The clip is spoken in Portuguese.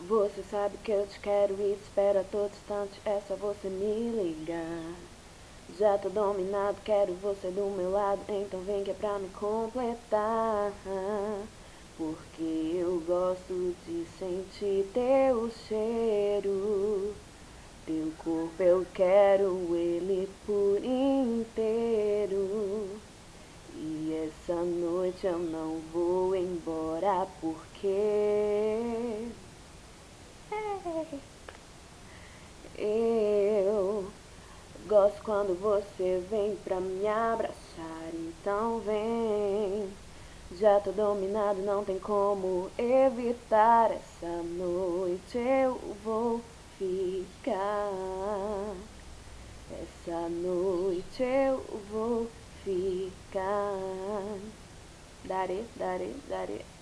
Você sabe que eu te quero e te espero a todo instante, é só você me ligar. Já tô dominado, quero você do meu lado, então vem que é pra me completar. Porque eu gosto de sentir teu cheiro, teu corpo eu quero ele por inteiro. E essa noite eu não vou embora porque eu gosto quando você vem pra me abraçar, então vem. Já tô dominado, não tem como evitar. Essa noite eu vou ficar. Essa noite eu vou ficar. Dare, dare, dare.